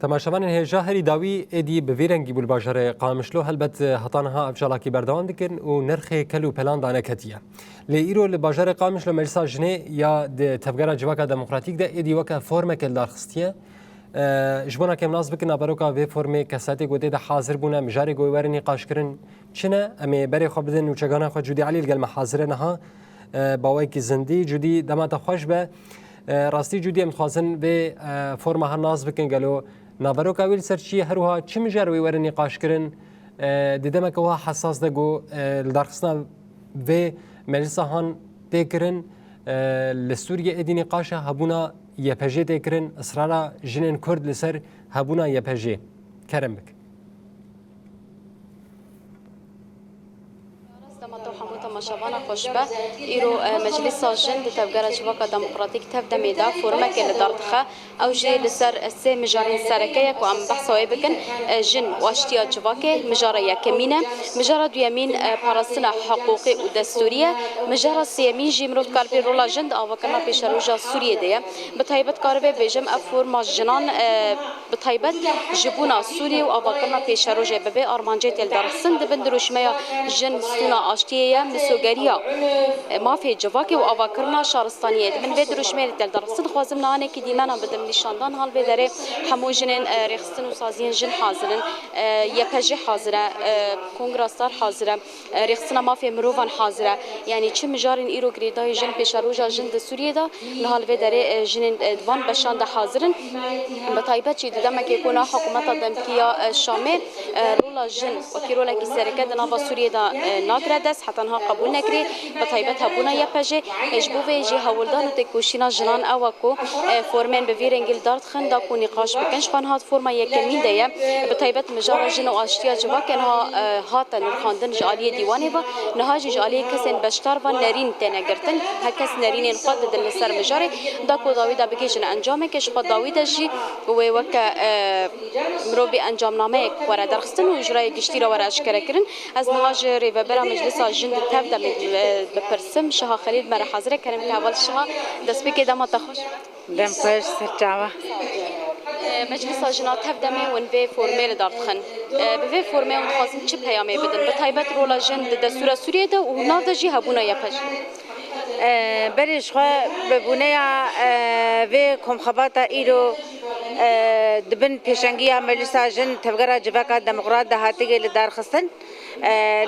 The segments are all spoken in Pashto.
تماشاوان هێژا هەری داوی ئێدی بڤێرەنگی بوو باشەرە قامشلۆ هەلبەت هەتانەها ئەفژاڵاکی بەردەوام دکن و نرخێ کەل و پەلان دانەکەتیە لێ ئیرۆ لە باژارە قامش لە مەجلیسا ژنێ یا تەڤگەرا جیواکا دەموکراتیکدا ئێدی وەکە فۆرمێکە دارخستیە ji bona kem nas bikin naberoka vê formê kesetê gotê de hazir bûne mijarê goywerî nîqaşkirin çine em ê berê xwe bidin û çegana xwe cudî elî gel me hazire niha bawekî zindî cudî dema te xweş be rastî cudî em dixwazin vê forma her nas bikin gelo naberoka wê li ser çi ye her wiha çi mijar wê werin nîqaşkirin di demeke wiha hesas de got li darxistina vê meclisa han têkirin li Sûriye êdî nîqaşa hebûna YPG têkirin ısrara jinên Kurd li ser hebûna YPG kerem bik. تماشاوانا خوشبه ایرو مجلس جن دی تفگرا جواکا دموکراتیک تف دمیدا فرمک لدارتخه او جی لسر سه مجارین سرکه یک و ام بحثای بکن جن واشتیا جواکه مجاره یکمینه مجاره دویمین پاراستنا حقوقی و دستوریه مجاره سیمین جی مروف کاربی رولا جند آوکرنا پیش روژا سوریه دیه بطایبت کاربه بیجم افورما جنان بطایبت جبونا سوریه و آوکرنا پیش روژه ببه آرمانجه تل درسن دبن دروشمه جن سونا آشتیه مسوگریا مافی جواکی و آواکرنا شارستانیه من به دروشمه دل درست خوازم نانه کی دیمانا بدم نشاندان حال به داره همو جنن رخصتن و سازین جن حاضرن یپجه حاضره کنگرستار حاضره رخصتنا مافی مروان حاضره یعنی چه مجارن ایرو گریدای جن پیشروجا جن د سوریه دا حال به داره جنن دوان بشان ده حاضرن به طایبه چی دیدم که کونا حکومت دمکیا شامل رولا جن و کی رولا کی سرکه د نوا سوریه دا ناگردس حتی ها قبول نکری به طایبت هبونا یپجه اجبوه جی هولدان و تکوشینا جنان اوکو فرمن به ویرنگل دارت خندا کو نقاش بکنش خان هات فرما یکمین دیه به طایبت مجار جن و آشتیا جواکن ها هاتن خواندن جالی دیوانه و نهاج جالی کسن بشتار و نرین تنگرتن هکس نرین خود دل سر مجاره دا کو داویدا بکیشن انجامه کش خود داویدا جی و وک مرو به انجام نامه ور درخستن و اجرای گشتی را ور اشکره کرن از نهاج ریوبر مجلس جن تبدا بپرسم شها خلیل مرا حاضر کردم که اول شها دست بکی دم تخوش دم خوش سرچاوه مجلس جنا تبدا می ون به فرمل دارتخن به فرمل ون خواستن چه پیامی بدن به طایبت رولا جن دستور سوریه ده و ناو ده جی هبونا یپش برش خو ببونه و کم خباتا ایرو دبن پیشنگی مجلس جن تفگرا جواکا دموکرات ده هاتیگه لدار خستن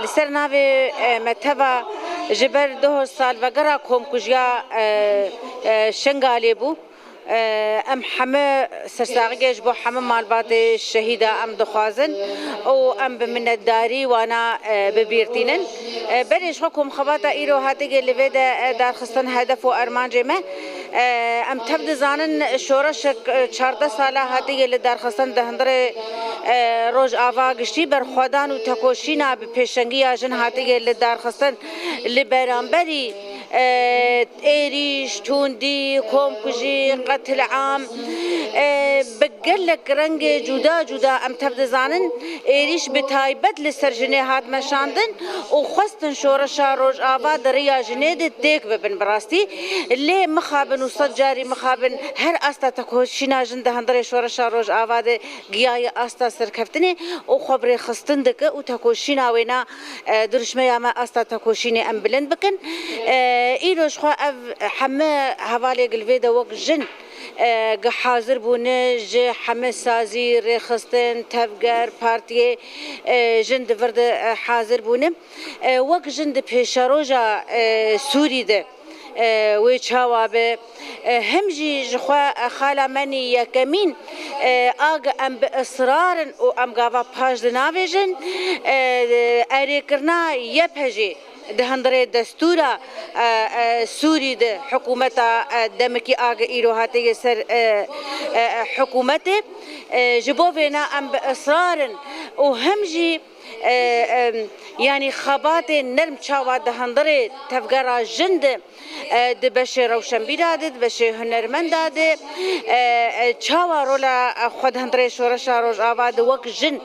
لسر ناوی متبا جبر 2 سال وگرا کوم کجیا شنگالی بو ام همه سرساقیش بو همه مالبات شهیده ام دخوازن او ام بمنداری وانا ببیرتینن برش حکم خباتا ایرو هاتیگه لوید دارخستن هدف و ارمان جمه ام تبد زانن شورش 14 ساله هاتیگه لدارخستن دهندر روز آوا گشتی بر خودان و تکوشینا به پیشنگی آجن هاتیگه لدارخستن لبرانبری ایریش توندی کوم کجی قتل عام بقلك رنگ جدا جدا ام تبد زانن ایریش بتایبت لسر جنه هات مشاندن و خواستن شورشا روز آوا دریا جنه ده دیک ببن براستی لی مخابن و صدجاری مخابن هر استا تکوشینا جن ده هندر شورشا روز آوا ده گیای استا سرکفتنه و خبر خستن دکه و تکوشینا وینا درشمه یا ما استا تکوشینه ام بلند بکن ایروش خو همه حوالی قلبی ده وقت جن حاضر بونه جه همه سازی رخصتن تفگر پارتی جن دورد حاضر بونه وقت جن ده پیشاروجا سوری ده وی چاوابه همجی جخوا خالا منی یکمین آگ ام به اصرارن و ام گاوا پاش دناوی جن اری کرنا یپجی دهندره دستورا سوری ده حکومت دمکی آگ ایرو هاتی سر حکومت جبوفنا ام باصرار وهم جي يعني خبات نرم تشاوا دهندري تفقرا جند دبشي روشن بيراد دبشي هنرمند داد تشاوا رولا خود هندري شورشا روج آباد وك جن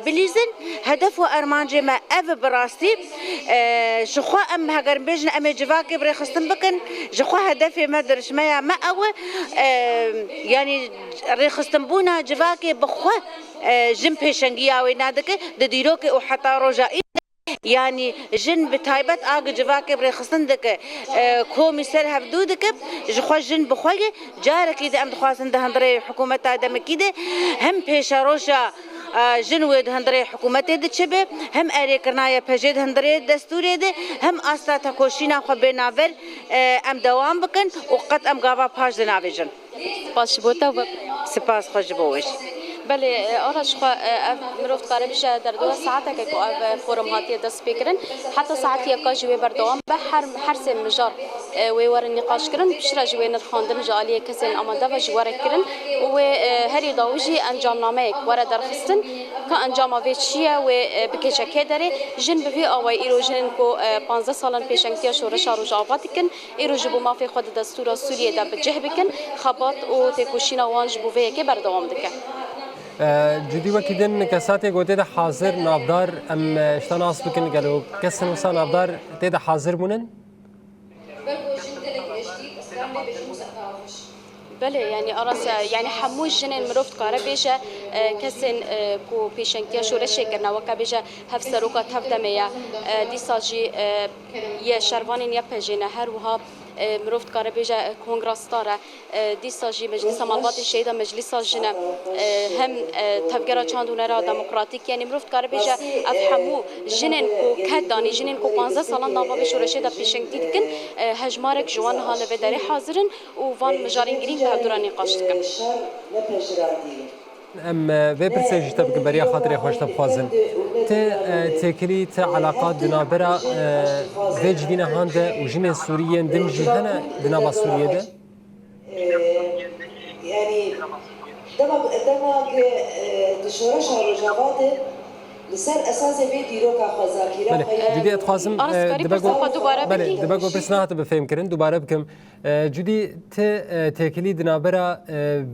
بليزن هدفو ارمانجي ما اف براستي شخوا ام هاگر بيجن ام جواكي بري خستن بكن جخوا هدفي ما درش ما او يعني ري خستن بونا جواكي بخوا جن پیشنگی آوی نادکه ددیرو که او حتی روزایی يعني جن بتايبت آگ جواكب رخصن دك كومي سر هفدو دك جخوا جن بخواجه جارك إذا أم دخواسن دهندري حكومة آدم كده هم بيشاروشا جن ويد هندري حكومة دتشبه هم أري كرنايا بجد هندري دستوري ده هم أستا تكوشينا خبرنا فر أم دوام بكن وقت أم قابا باش دناوي جن باش بوتا سپاس خوش بوش بله آرش خو مروفت قربش در 2 ساعته که کو فورم هاتی دست بکرن حتی ساعتی که جوی بردوام به هر سه مجار و ور نقاش کرن بشرا جوی نخواندن جالی کسین آماده و جوار کرن و هری داوجی انجام نامه ور درخستن که انجام وی چیه و بکیچه که داره جن به آوای ایرو جن کو 15 سالن پیشنگتی شورش روز آباد کن ایرو جبو مافی خود دستور سوریه دا بجه بکن خبات و تکوشینا وانج بوه که بردوام دکن جدی وکیدن کساتی گوته ده حاضر نافدار ام اشتان آس بکن گلو کسن وسا نافدار ده حاضر بونن؟ بله يعني أراس يعني حموش جنين مروفت قارة بيجا كسن كو بيشنكيا شورش كرنا وكا بيجا هفسروكا تفدميا دي ساجي يا شروانين يا بيجينا هر وها مروفت قارة بيجا كونغراس تارا دي ساجي مجلس مالبات الشهيدة مجلس جنا هم تفجرا چاندونا را ديمقراطيك يعني مروفت قارة بيجا افهمو جنين كو كداني جنين كو 15 سالان نابا بشورش دا بيشنكي دكن هجمارك جوان هاله بداري حاضرن وفان مجارين جرين بهدورا نقاش دكن ام و پرسیج تبک بریا خاطر خوش تبخوازن تکری ت علاقات دنابرا ویج دینه هنده و جن سوریه دم جهنه دنابا سوریه ده يعني دما دشورش روجابات لسر اساس وی دیروکا خزاکیرا جدی اتخوازم دبگو پرسناهات بفهم کرن دوباره بکم جدی تکلی دنابرا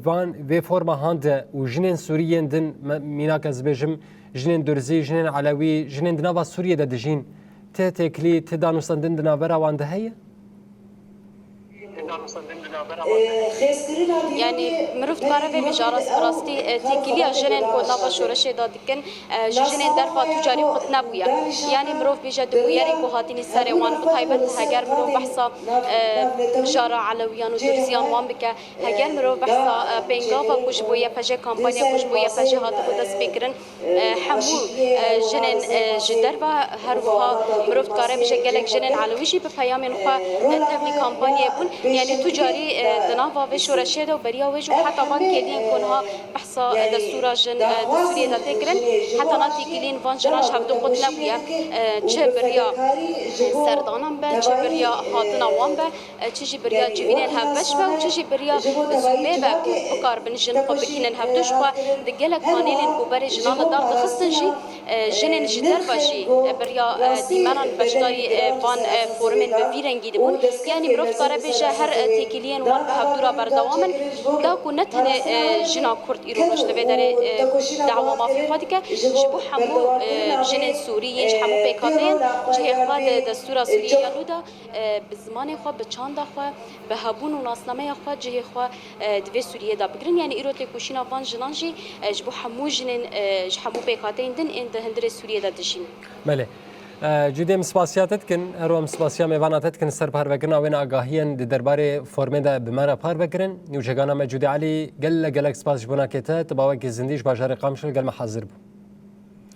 وان و فرما هنده و جنین سوریه دن میناک از بجم جنین درزی جنین علوی جنین دنابا سوریه ده دجین تکلی دانوستان دن دنابرا وان ده هیه يعني مروفت قارة بجارس براستي تيكليا جنين كو نابا شورش دادكن جنين درفا تجاري قط نبويا يعني مروف بيجا دبوياري كو هاتيني ساري وان بطايبت هجر مروف بحصا جارة علويان ودرزيان وان بكا هجر مروف بحصا بينغافا كوش بويا فجي كامبانيا كوش بويا فجي هاتفو دس بكرن حمو جنين جدرفا هروها مروفت قارة بيجا قالك جنين علويشي بفيامين خوا تبلي كامبانيا بون يعني تجاري دنافا في شورشة ده وبريا وجو حتى ما كيدين كونها بحصة دستورة جن دستورية ده تكرن حتى ناتي كلين فان جراش هبدو قتنا بيا بريا سردانم با بريا هاتنا وان با تشي بريا جبينين هبش با وتشي بريا زومي با بكار بنجن قبكين هبدوش خوا دجالك قانيلين كبار جنان دار دخستنجي جنين جدر باشي بريا ديمانان بشتاري فان فورمين بفيرنجي دبون يعني مروف قربيجا هر تيكلين وان بهبدورا بردوامن دا كنت هنا جنا كرد إيرونوش لبدر دعوة ما في خادك جبو حمو جنين سوريين حمو بيكاتين جه خاد دستورا سوريا لودا بزمان خو بچاند خو بهبون وناسنامه خو جه خو دوی سوريا دا بگرن يعني إيرو تكوشينا فان جنانجي جبو حمو جنين حمو بيكاتين دن إن هندري سوريا دا دشين بله جودی مسپاسیاتت کن هرو مسپاسیا میواناتت کن سر پار بکرن آوین آگاهیان درباره فرمه ده بمرا پار بکرن نیوچگانا مجودی علی گل گلک سپاس جبونا کته تباوی که زندیش باجار قامشل گل محاضر بود